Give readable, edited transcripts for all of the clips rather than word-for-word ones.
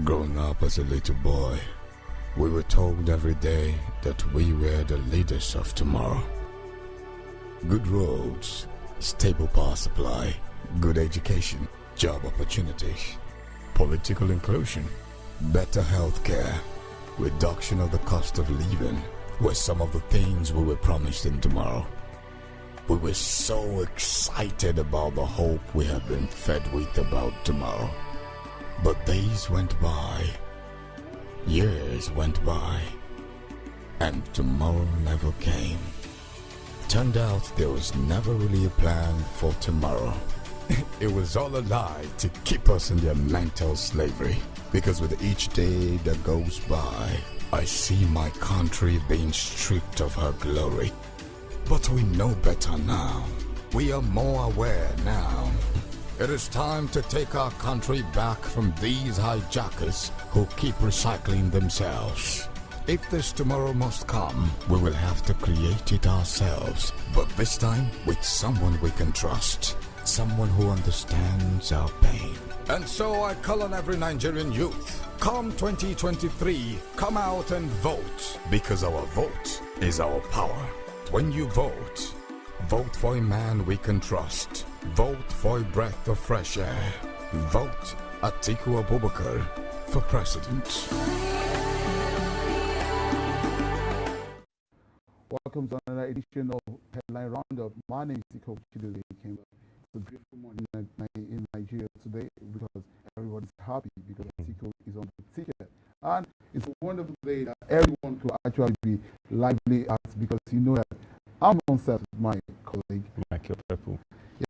Growing up as a little boy, we were told every day that we were the leaders of tomorrow. Good roads, stable power supply, good education, job opportunities, political inclusion, better healthcare, reduction of the cost of living were some of the things we were promised in tomorrow. We were so excited about the hope we had been fed with about tomorrow. But days went by, years went by, and tomorrow never came. Turned out there was never really a plan for tomorrow. It was all a lie to keep us in their mental slavery. Because with each day that goes by, I see my country being stripped of her glory. But we know better now. We are more aware now. It is time to take our country back from these hijackers who keep recycling themselves. If this tomorrow must come, we will have to create it ourselves. But this time with someone we can trust. Someone who understands our pain. And so I call on every Nigerian youth. Come 2023, come out and vote. Because our vote is our power. When you vote, vote for a man we can trust. Vote for a breath of fresh air. Vote Atiku Abubakar for president. Welcome to another edition of Headline Roundup. My name is Akindele. It's a beautiful morning in Nigeria today because everyone is happy because Atiku is on the ticket. And it's a wonderful day that everyone could actually be lively at because you know that I'm on set with my colleague, Michael Pepple.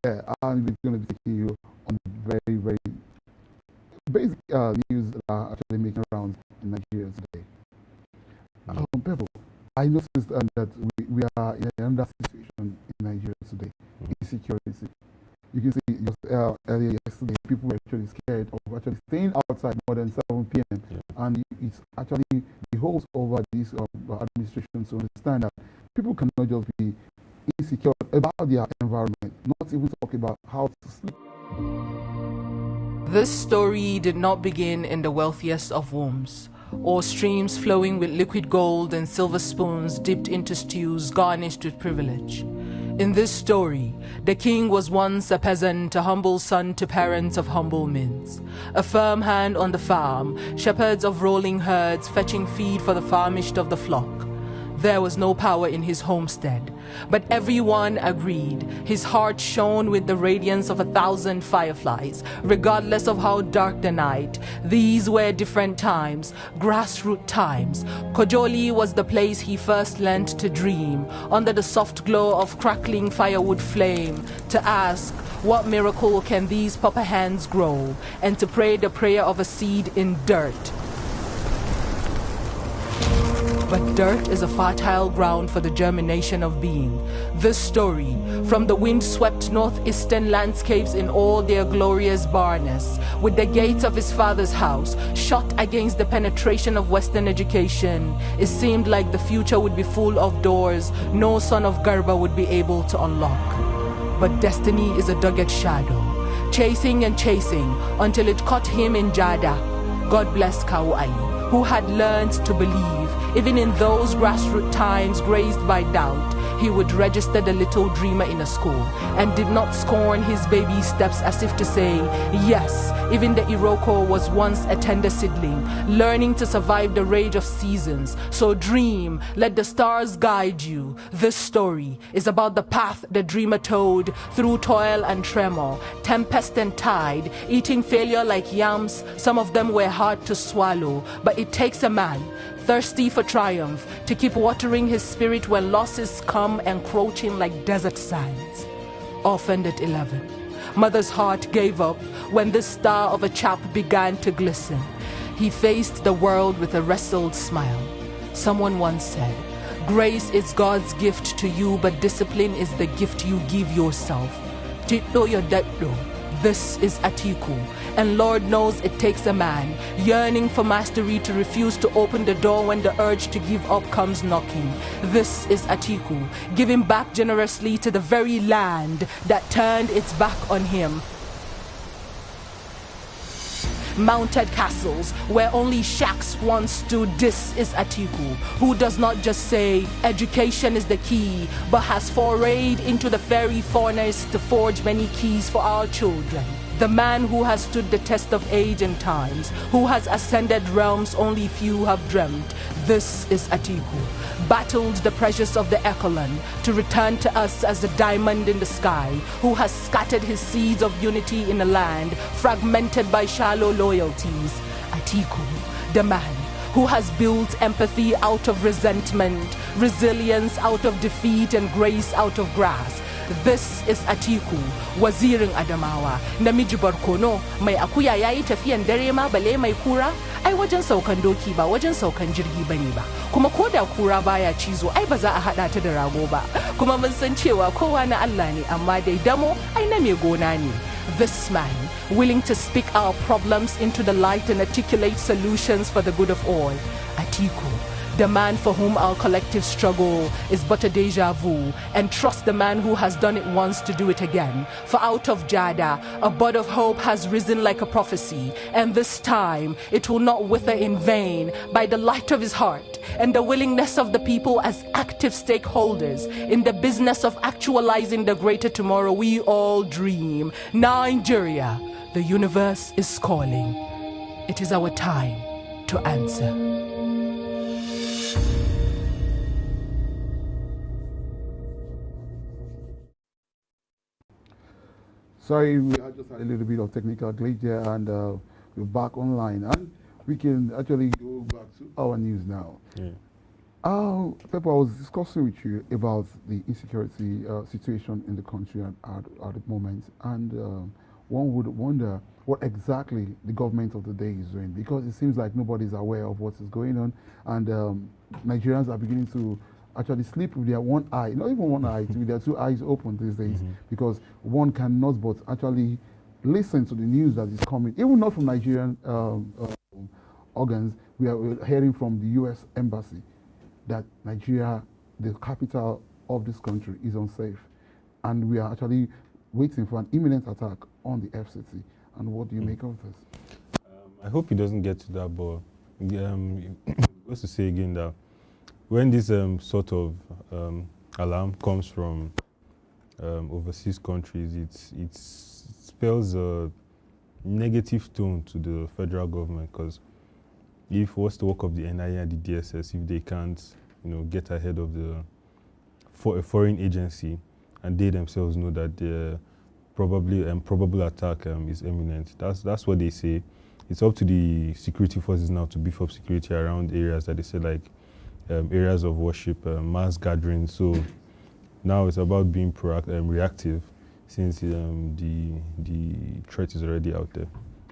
Yeah, and we're going to be taking you on very, very basic news that are actually making rounds in Nigeria today. Pepple, I noticed that we are in another situation in Nigeria today, insecurity. You can see just earlier yesterday, people were actually scared of actually staying outside more than 7 p.m. And it's actually the hopes over this administration to understand that people cannot just be insecure about their environment, not even talk about how to sleep. This story did not begin in the wealthiest of homes, or streams flowing with liquid gold and silver spoons dipped into stews garnished with privilege. In this story, the king was once a peasant, a humble son to parents of humble means. A firm hand on the farm, shepherds of rolling herds fetching feed for the famished of the flock. There was no power in his homestead, but everyone agreed. His heart shone with the radiance of 1,000 fireflies, regardless of how dark the night. These were different times, grassroots times. Kojoli was the place he first learned to dream, under the soft glow of crackling firewood flame, to ask, what miracle can these proper hands grow, and to pray the prayer of a seed in dirt. But dirt is a fertile ground for the germination of being. This story, from the wind-swept northeastern landscapes in all their glorious barrenness, with the gates of his father's house shut against the penetration of Western education, it seemed like the future would be full of doors no son of Garba would be able to unlock. But destiny is a dogged shadow, chasing and chasing until it caught him in Jada. God bless Kawu Ali, who had learned to believe. Even in those grassroots times grazed by doubt, he would register the little dreamer in a school and did not scorn his baby steps as if to say, yes, even the Iroko was once a tender seedling, learning to survive the rage of seasons. So dream, let the stars guide you. This story is about the path the dreamer towed through toil and tremor, tempest and tide, eating failure like yams. Some of them were hard to swallow, but it takes a man thirsty for triumph to keep watering his spirit when losses come encroaching like desert sands. Orphaned at 11, mother's heart gave up when the star of a chap began to glisten. He faced the world with a wrestled smile. Someone once said, grace is God's gift to you, but discipline is the gift you give yourself. Tito your debt though. This is Atiku, and Lord knows it takes a man yearning for mastery to refuse to open the door when the urge to give up comes knocking. This is Atiku, giving back generously to the very land that turned its back on him. mounted castles where only shacks once stood. This is Atiku, who does not just say education is the key, but has forayed into the fairy furnace to forge many keys for our children. The man who has stood the test of age and times, who has ascended realms only few have dreamt. This is Atiku, battled the pressures of the Echelon to return to us as the diamond in the sky, who has scattered his seeds of unity in a land fragmented by shallow loyalties. Atiku, the man who has built empathy out of resentment, resilience out of defeat, and grace out of grass. This is Atiku, wazirin Adamawa. Namiji barkono, mai akuya yayi tafiyan dare ma bale mai kura? Ai wajen saukan doki ba, wajen saukan jirgi bane ba. Kuma koda kura baya cizo, ai ba za a hada ta da rago ba. Kuma mun san cewa kowa na Allah ne, amma dai damo ai na mai gona ne. This man, willing to speak our problems into the light and articulate solutions for the good of all. Atiku, the man for whom our collective struggle is but a deja vu, and trust the man who has done it once to do it again. For out of Jada, a bud of hope has risen like a prophecy, and this time it will not wither in vain. By the light of his heart and the willingness of the people as active stakeholders in the business of actualizing the greater tomorrow we all dream. Nigeria, the universe is calling. It is our time to answer. Sorry, we just had a little bit of technical glitch there, and we're back online, and we can actually go back to our news now. Yeah. Pepper, I was discussing with you about the insecurity situation in the country at the moment, and one would wonder what exactly the government of the day is doing, because it seems like nobody's aware of what is going on, and Nigerians are beginning to actually sleep with their one eye, not even one eye, with their two eyes open these days, because one cannot but actually listen to the news that is coming, even not from Nigerian organs. We're hearing from the U.S. Embassy that Nigeria, the capital of this country, is unsafe, and we are actually waiting for an imminent attack on the FCT. And what do you make of this? I hope it doesn't get to that, but just to say again that when this sort of alarm comes from overseas countries, it spells a negative tone to the federal government, because if what's the work of the NIA and the DSS if they can't, get ahead of a foreign agency, and they themselves know that the probable attack is imminent. That's what they say. It's up to the security forces now to beef up security around areas that they say like areas of worship, mass gatherings. So now it's about being reactive, since the threat is already out there.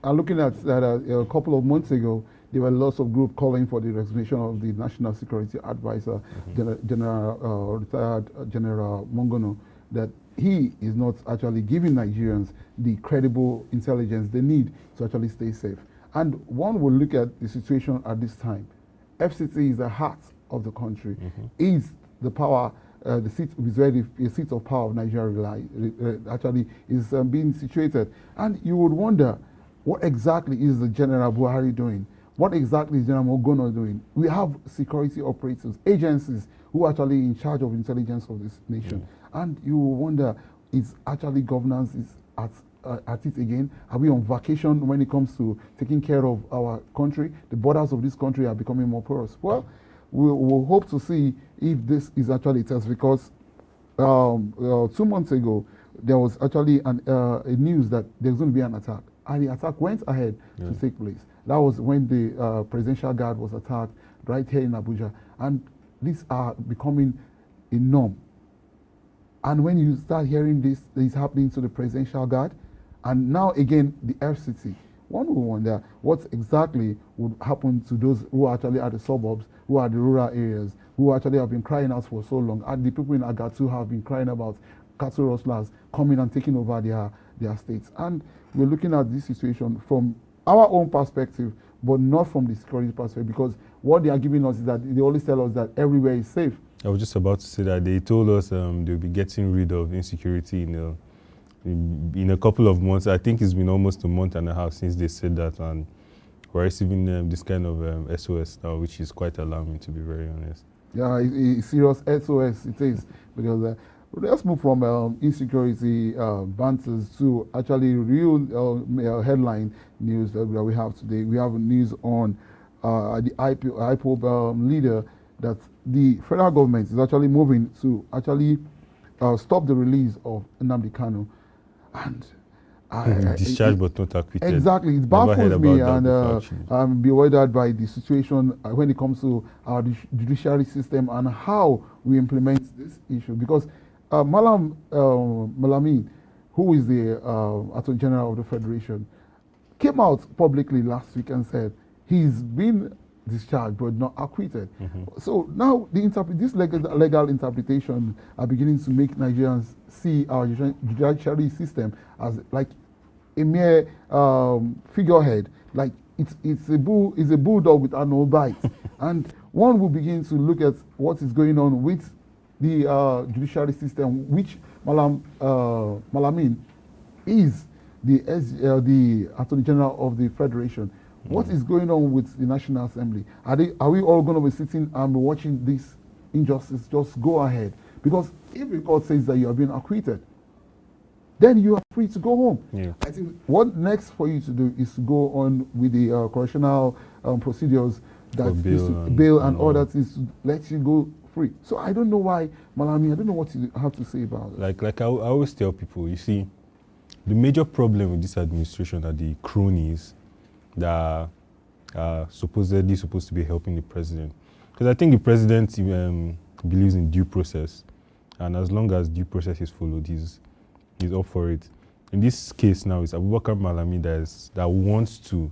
Looking at that, a couple of months ago, there were lots of groups calling for the resignation of the National Security Advisor, retired General Mongono, that he is not actually giving Nigerians the credible intelligence they need to actually stay safe. And one will look at the situation at this time. FCT is the heart of the country, is the power, the seat is where the seat of power of Nigeria actually is being situated. And you would wonder, what exactly is the General Buhari doing? What exactly is General Mongono doing? We have security operators, agencies who are actually in charge of intelligence of this nation. And you will wonder, is actually governance is at it again? Are we on vacation when it comes to taking care of our country? The borders of this country are becoming more porous. Well, we'll hope to see if this is actually a test, because 2 months ago, there was actually a news that there's going to be an attack. And the attack went ahead to take place. That was when the presidential guard was attacked right here in Abuja. And these are becoming a norm. And when you start hearing this is happening to the presidential guard, and now again the FCT, one will wonder what exactly would happen to those who are actually at the suburbs, who are the rural areas, who actually have been crying out for so long. And the people in Agatu have been crying about cattle rustlers coming and taking over their states. And we're looking at this situation from our own perspective, but not from the security perspective, because what they are giving us is that they always tell us that everywhere is safe. I was just about to say that they told us they'll be getting rid of insecurity in in a couple of months, I think it's been almost a month and a half since they said that, and we're receiving this kind of SOS now, which is quite alarming, to be very honest. Yeah, it's serious SOS it is, because let's move from insecurity banters to actually real headline news that we have today. We have news on the IPOB leader that the federal government is actually moving to actually stop the release of Nnamdi Kanu. And discharged but not acquitted. Exactly, it baffles me, and I'm bewildered by the situation when it comes to our judiciary system and how we implement this issue. Because Malam Malamin, who is the Attorney General of the Federation, came out publicly last week and said he's been discharged but not acquitted. So now this legal interpretation are beginning to make Nigerians see our judiciary system as like a mere figurehead, like it's a bulldog with no bite. And one will begin to look at what is going on with the judiciary system, which Malamin is the Attorney General of the Federation. What is going on with the National Assembly? Are we all going to be sitting and watching this injustice just go ahead? Because if the court says that you are being acquitted, then you are free to go home. Yeah. I think what next for you to do is to go on with the correctional procedures, that bail and all that is to let you go free. So I don't know why, Malami, I don't know what you have to say about it. Like I always tell people, you see, the major problem with this administration are the cronies that are supposedly supposed to be helping the president. Because I think the president believes in due process, and as long as due process is followed, he's up for it. In this case now, it's Abubakar Malami that wants to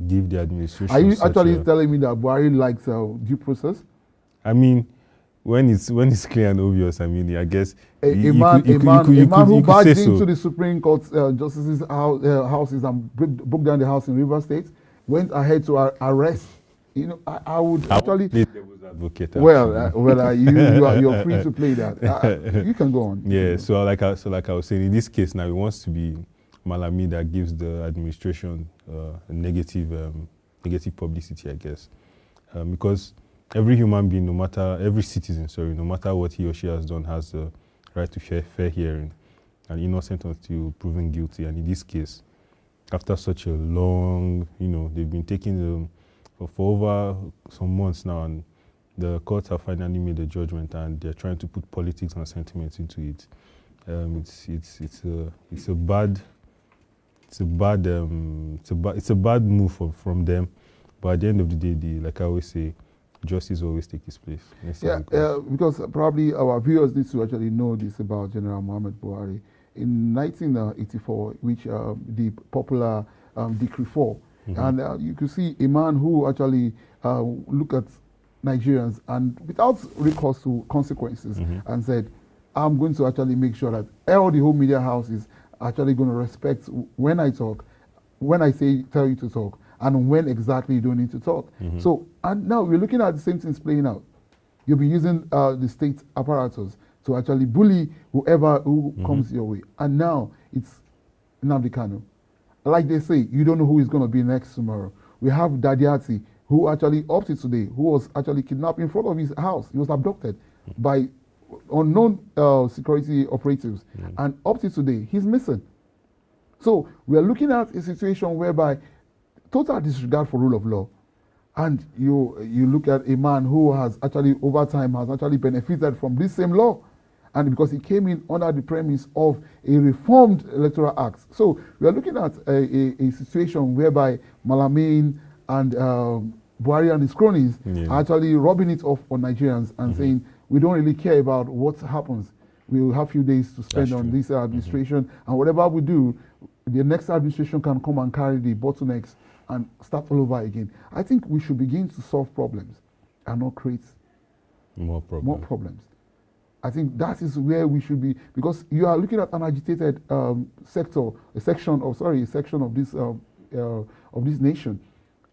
give the administration. Are you actually telling me that Buhari likes due process? I mean, when it's clear and obvious, I mean, I guess a man who barged into the Supreme Court justices' houses and broke down the house in River State, went ahead to arrest. You know, I would actually play devil's advocate. You're free to play that. You can go on. Yeah. So like I was saying, in this case now, it wants to be Malami that gives the administration a negative publicity, I guess, because every human being, every citizen, no matter what he or she has done, has the right to fair hearing, and innocent until proven guilty. And in this case, after such a long, they've been taking them for over some months now, and the courts have finally made a judgment, and they're trying to put politics and sentiments into it. It's a bad move from them. But at the end of the day, like I always say, justice always takes its place. Because probably our viewers need to actually know this about General Muhammad Buhari. In 1984, which the popular Decree 4, and you could see a man who actually looked at Nigerians and without recourse to consequences and said, I'm going to actually make sure that all the home media houses are actually going to respect when I talk, when I tell you to talk, and when exactly you don't need to talk. So, and now we're looking at the same things playing out. You'll be using the state apparatus to actually bully who comes your way. And now it's Nnamdi Kanu. Like they say, you don't know who is going to be next tomorrow. We have Dadiati, who actually opted today, who was actually kidnapped in front of his house. He was abducted by unknown security operatives. And up to today, he's missing. So we are looking at a situation whereby total disregard for rule of law. And you look at a man who has actually, over time, has actually benefited from this same law. And because he came in under the premise of a reformed electoral act. So we are looking at a situation whereby Malamin and Buhari and his cronies are actually rubbing it off on Nigerians and saying, we don't really care about what happens. We will have a few days to spend on this administration. And whatever we do, the next administration can come and carry the bottlenecks and start all over again. I think we should begin to solve problems and not create more problems. I think that is where we should be, because you are looking at an agitated section of this nation,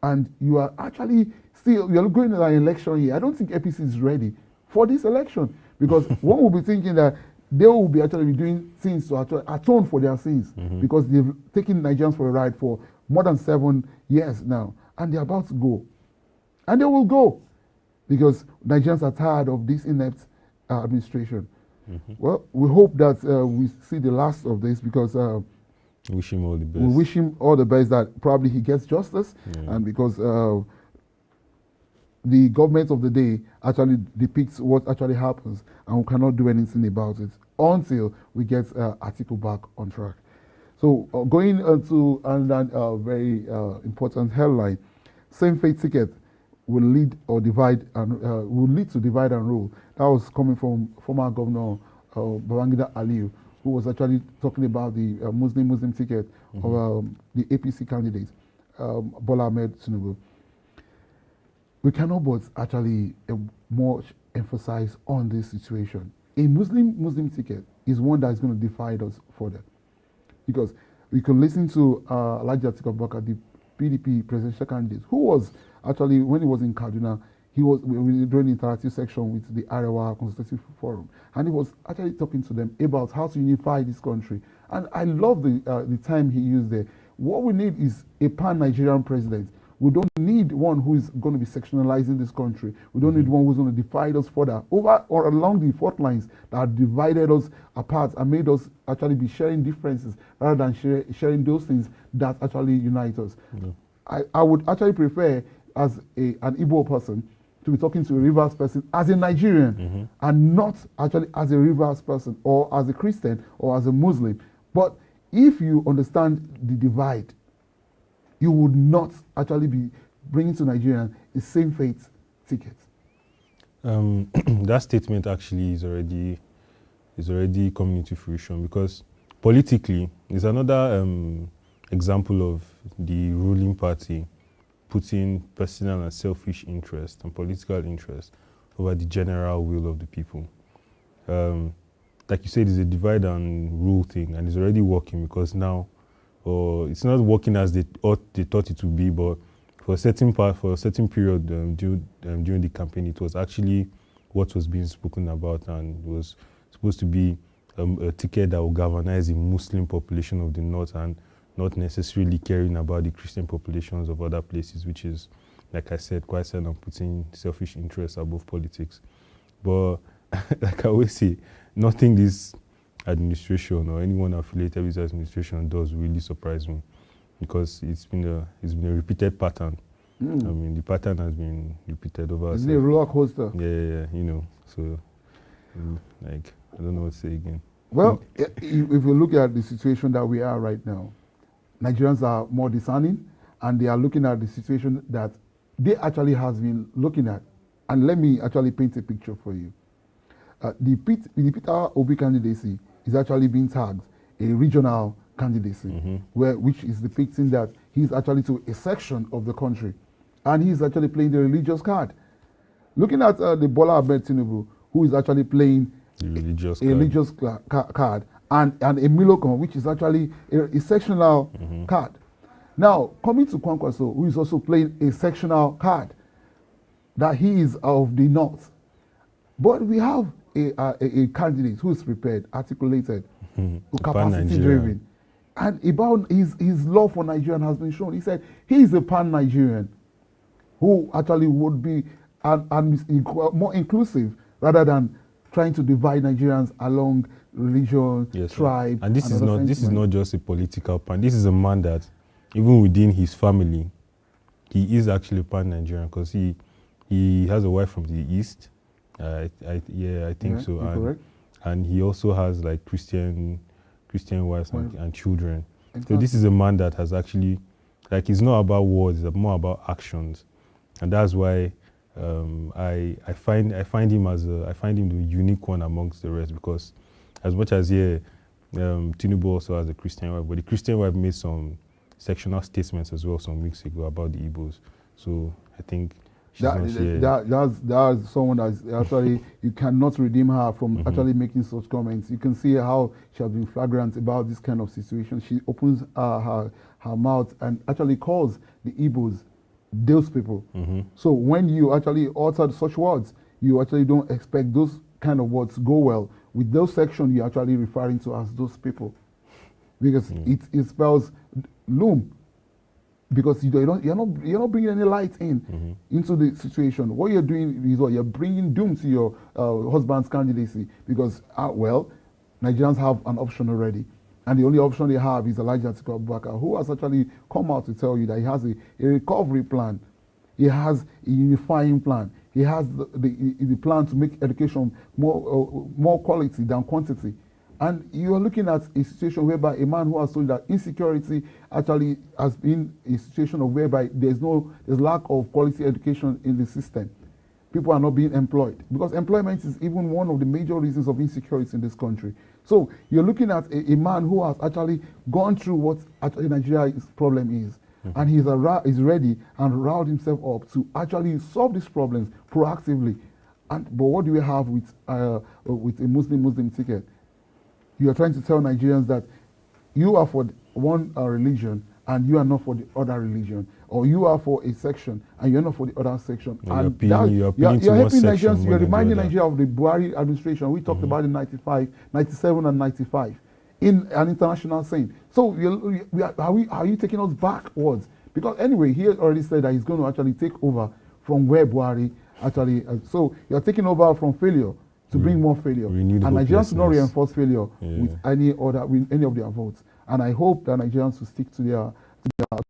and you are actually you're going to an election year. I don't think APC is ready for this election, because one will be thinking that they will be actually doing things to actually atone for their sins because they've taken Nigerians for a ride for more than 7 years now, and they're about to go. And they will go because Nigerians are tired of this inept administration. Well, we hope that we see the last of this because wish him all the best. we wish him all the best that probably he gets justice, and because the government of the day actually depicts what actually happens, and we cannot do anything about it until we get Atiku back on track. So going to another very important headline, same-faith ticket will lead or divide and will lead to divide and rule. That was coming from former Governor Babangida Aliyu, who was actually talking about the Muslim ticket of the APC candidate, Bola Ahmed Tinubu. We cannot but actually more emphasize on this situation. A Muslim ticket is one that is going to divide us further, because we can listen to Alhaji Atiku Abubakar, the PDP presidential candidate, who was actually, when he was in Kaduna, he was doing the interactive section with the Arewa Consultative Forum, and he was actually talking to them about how to unify this country. And I love the time he used there. What we need is a pan-Nigerian president. We don't need one who is going to be sectionalizing this country. We don't need one who's going to divide us further over or along the fault lines that have divided us apart and made us actually be sharing differences rather than sharing those things that actually unite us. I would actually prefer, as an Igbo person, to be talking to a Rivers person as a Nigerian and not actually as a Rivers person or as a Christian or as a Muslim. But if you understand the divide, you would not actually be bringing to Nigerians a same-faith ticket. That statement actually is already coming into fruition, because politically, it's another example of the ruling party putting personal and selfish interest and political interest over the general will of the people. Like you said, it's a divide and rule thing, and it's already working, because now, it's not working as they thought it would be, but for a certain period during the campaign, it was actually what was being spoken about, and it was supposed to be a ticket that will galvanize the Muslim population of the north and not necessarily caring about the Christian populations of other places, which is, like I said, quite sad and putting selfish interests above politics. But like I always say, nothing this administration or anyone affiliated with this administration does really surprise me, because it's been a repeated pattern. I mean, the pattern has been repeated over. Isn't it a roller coaster? Yeah, you know. So, like, I don't know what to say again. Well, if you look at the situation that we are right now, Nigerians are more discerning, and they are looking at the situation that they actually has been looking at. And let me actually paint a picture for you. The Peter Obi candidacy is actually being tagged a regional candidacy, which is depicting that he's actually to a section of the country, and he's actually playing the religious card. Looking at the Bola Ahmed Tinubu, who is actually playing the religious card, and a Milocon, which is actually a sectional card. Now, coming to Kwankwaso, who is also playing a sectional card, that he is of the north. But we have a candidate who is prepared, articulated, capacity-driven, and about his love for Nigerian has been shown. He said he is a pan-Nigerian who actually would be more inclusive rather than trying to divide Nigerians along religion, tribe. And this is not just a political pan. This is a man that, even within his family, he is actually a pan-Nigerian, because he has a wife from the east. I think so. And he also has like Christian wives and children. Exactly. So this is a man that has actually, like, it's not about words, it's more about actions, and that's why I find him the unique one amongst the rest, because as much as Tinubu also has a Christian wife, but the Christian wife made some sectional statements as well some weeks ago about the Igbos. So I think that's someone that's actually, you cannot redeem her from actually making such comments. You can see how she has been flagrant about this kind of situation. She opens her mouth and actually calls the Igbos those people. So when you actually utter such words, you actually don't expect those kind of words go well with those sections you're actually referring to as those people, because it spells loom. Because you're not bringing any light into the situation. What you're doing is you're bringing doom to your husband's candidacy, because well, Nigerians have an option already, and the only option they have is Elijah Atiku Abubakar, who has actually come out to tell you that he has a recovery plan, he has a unifying plan, he has the plan to make education more quality than quantity. And you are looking at a situation whereby a man who has told that insecurity actually has been a situation of whereby there's lack of quality education in the system. People are not being employed, because employment is even one of the major reasons of insecurity in this country. So you're looking at a man who has actually gone through what actually Nigeria's problem is, and he's ready and riled himself up to actually solve these problems proactively. But what do we have with a Muslim ticket? You are trying to tell Nigerians that you are for one religion and you are not for the other religion, or you are for a section and you're not for the other section. Yeah, and you're helping Nigerians. You're reminding Nigeria of the Buhari administration. We talked about in 95, 97, and 95 in an international scene. So are you taking us backwards? Because anyway, he already said that he's going to actually take over from where Buhari actually. So you're taking over from failure to bring more failure, and Nigerians do not reinforce failure with any of their votes. And I hope that Nigerians will stick to their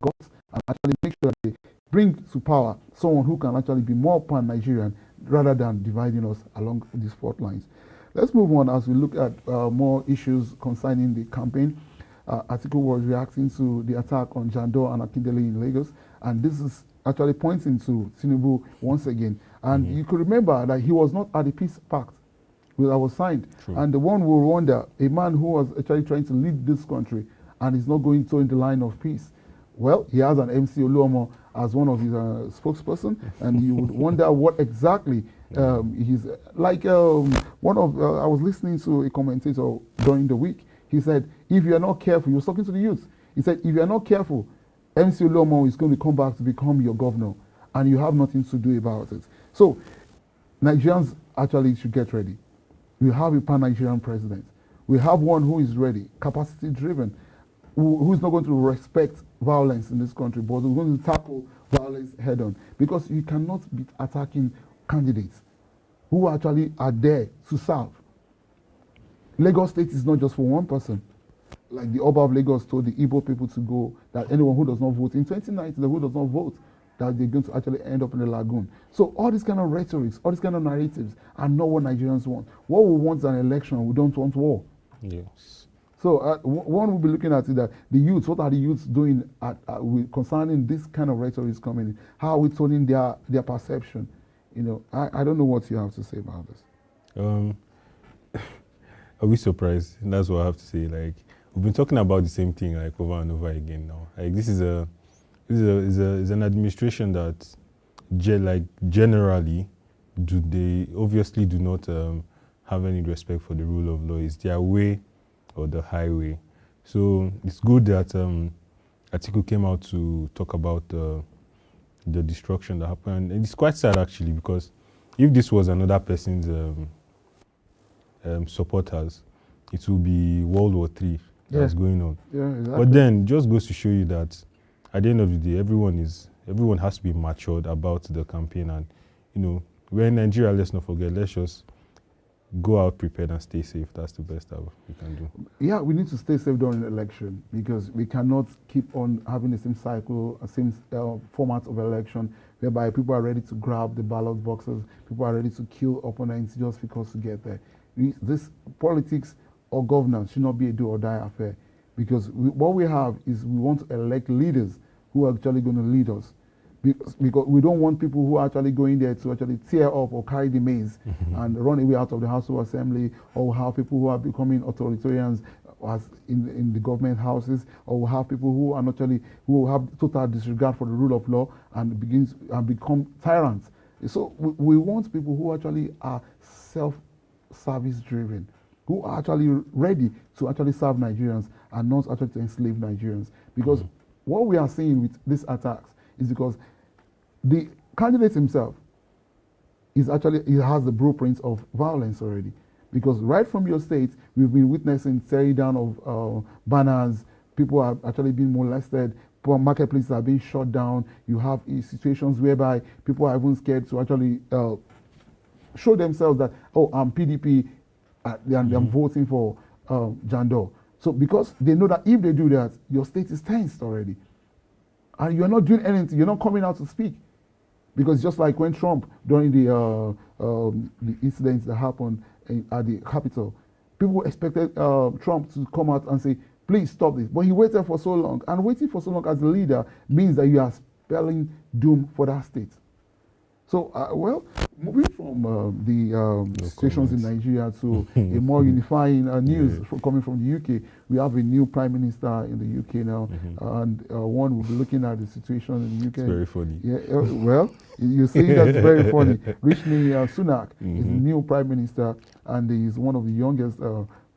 guts and actually make sure that they bring to power someone who can actually be more pan-Nigerian rather than dividing us along these fault lines. Let's move on as we look at more issues concerning the campaign. Atiku was reacting to the attack on Jandor and Akindele in Lagos, and this is actually pointing to Tinubu once again. And you could remember that he was not at the peace pact that was signed. True. And the one will wonder, a man who was actually trying to lead this country and is not going so in the line of peace. Well, he has an MC Oluomo as one of his spokesperson, and you would wonder what exactly he's like. I was listening to a commentator during the week. He said, if you are not careful, he was talking to the youth. He said, if you are not careful, MC Oluomo is going to come back to become your governor, and you have nothing to do about it. So Nigerians actually should get ready. We have a pan-Nigerian president. We have one who is ready, capacity-driven, who is not going to respect violence in this country, but who's going to tackle violence head-on. Because you cannot be attacking candidates who actually are there to serve. Lagos State is not just for one person. Like the Oba of Lagos told the Igbo people to go, that anyone who does not vote in 2019, who does not vote, that they're going to actually end up in the lagoon. So all these kind of rhetorics, all these kind of narratives are not what Nigerians want. What we want is an election. We don't want war. Yes. So one will be looking at it that the youths, what are the youths doing concerning this kind of rhetoric coming in? How are we turning their perception? I don't know what you have to say about this. Are we surprised? That's what I have to say. Like, we've been talking about the same thing like over and over again now. Like, this is an administration that generally they obviously do not have any respect for the rule of law. It's their way or the highway. So it's good that Atiku came out to talk about the destruction that happened. And it's quite sad actually, because if this was another person's supporters, it will be World War III that's going on. Yeah, exactly. But then it just goes to show you that at the end of the day, everyone has to be matured about the campaign. And we're in Nigeria, let's not forget, let's just go out prepared and stay safe. That's the best that we can do. Yeah, we need to stay safe during the election, because we cannot keep on having the same cycle, same format of election, whereby people are ready to grab the ballot boxes, people are ready to kill opponents just because to get there. This politics or governance should not be a do or die affair, because what we have is we want to elect leaders who are actually going to lead us. Because we don't want people who are actually going there to actually tear up or carry the maize and run away out of the House of Assembly, or have people who are becoming authoritarians as in the government houses, or we have people who are who have total disregard for the rule of law and become tyrants. So we want people who actually are self-service driven, who are actually ready to actually serve Nigerians and not actually to enslave Nigerians. Because what we are seeing with these attacks is because the candidate himself it has the blueprints of violence already. Because right from your state, we've been witnessing tearing down of banners. People are actually being molested. Marketplaces are being shut down. You have situations whereby people are even scared to actually show themselves that, oh, I'm PDP, and I'm voting for Jandor. So because they know that if they do that, your state is tensed already. And you're not doing anything. You're not coming out to speak. Because just like when Trump, during the incidents that happened at the Capitol, people expected Trump to come out and say, please stop this. But he waited for so long. And waiting for so long as a leader means that you are spelling doom for that state. So, well, moving from the situations in Nigeria to a more unifying news coming from the UK, we have a new prime minister in the UK now, and one will be looking at the situation in the UK. It's very funny. Yeah, well, you see that's very funny. Rishi Sunak is the new prime minister, and he's one of the youngest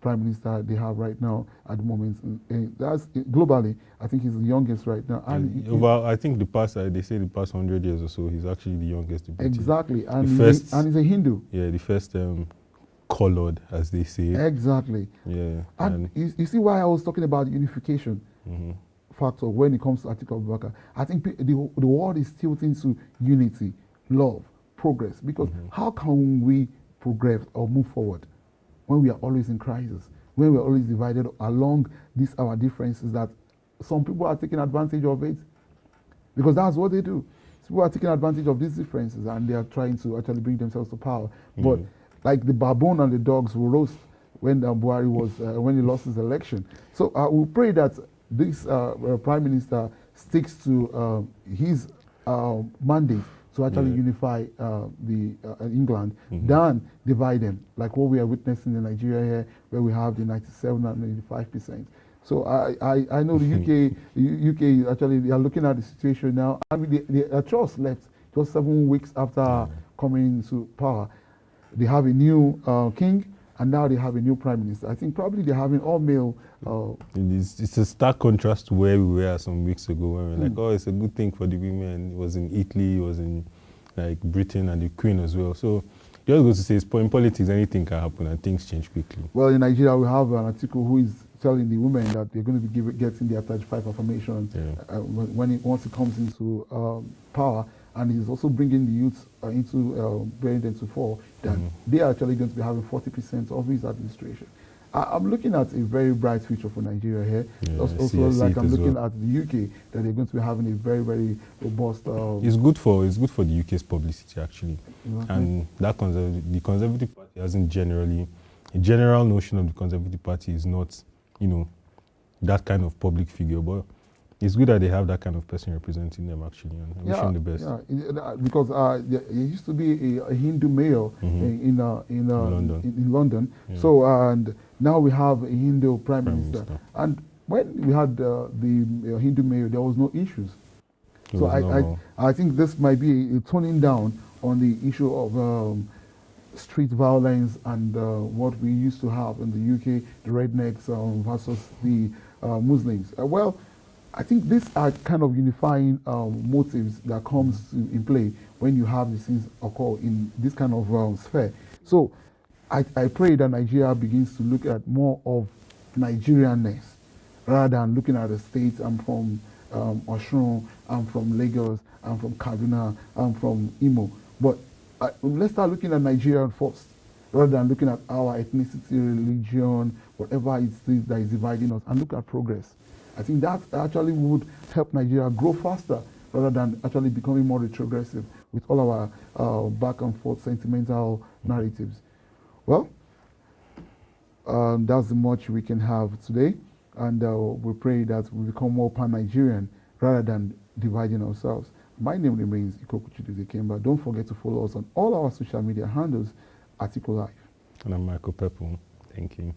prime minister they have right now at the moment. And that's globally, I think he's the youngest right now. And I think they say the past 100 years or so, he's actually the youngest. Exactly, and he's Yeah, the first colored, as they say. Exactly. Yeah. And you see why I was talking about the unification factor when it comes to Atiku Abubakar. I think the world is tilting to unity, love, progress. Because how can we progress or move forward when we are always in crisis, when we are always divided along our differences, that some people are taking advantage of it? Because that's what they do. People are taking advantage of these differences and they are trying to actually bring themselves to power. But like the baboon and the dogs will roast when Buhari was, when he lost his election. So we pray that this Prime Minister sticks to his mandate to actually unify England, than divide them, like what we are witnessing in Nigeria here, where we have the 97 and 95%. So I know the UK actually, they are looking at the situation now. I mean, the trust left just 7 weeks after coming into power. They have a new king, and now they have a new prime minister. I think probably they're having all male. It's a stark contrast to where we were some weeks ago, when we were like, oh, it's a good thing for the women. It was in Italy, it was in like Britain, and the Queen as well. So just goes to say, in politics, anything can happen and things change quickly. Well, in Nigeria, we have an Atiku who is telling the women that they're going to be getting their 35 affirmation once it comes into power. And he's also bringing the youth into bringing them to fall, that they are actually going to be having 40% of his administration. I'm looking at a very bright future for Nigeria here. Yeah, also, like I'm looking at the UK, that they're going to be having a very, very robust. It's good for the UK's publicity, actually. And that the Conservative Party hasn't generally, a general notion of the Conservative Party is not, that kind of public figure, but it's good that they have that kind of person representing them, actually, and I wish them the best. Yeah, because there used to be a Hindu mayor in London. Yeah. So, and now we have a Hindu prime minister. And when we had the Hindu mayor, there was no issues. So I think this might be a toning down on the issue of street violence and what we used to have in the UK, the rednecks versus the Muslims. I think these are kind of unifying motives that comes in play when you have these things occur in this kind of sphere. So I pray that Nigeria begins to look at more of Nigerianness rather than looking at the states. I'm from Osun, I'm from Lagos, I'm from Kaduna, I'm from Imo. But let's start looking at Nigeria first, rather than looking at our ethnicity, religion, whatever it is that is dividing us, and look at progress. I think that actually would help Nigeria grow faster rather than actually becoming more retrogressive with all our back and forth sentimental narratives. Well, that's much we can have today, and we pray that we become more pan-Nigerian rather than dividing ourselves. My name remains Ikokuchidu Kemba. Don't forget to follow us on all our social media handles, AtikuLive. And I'm Michael Pepple. Thank you.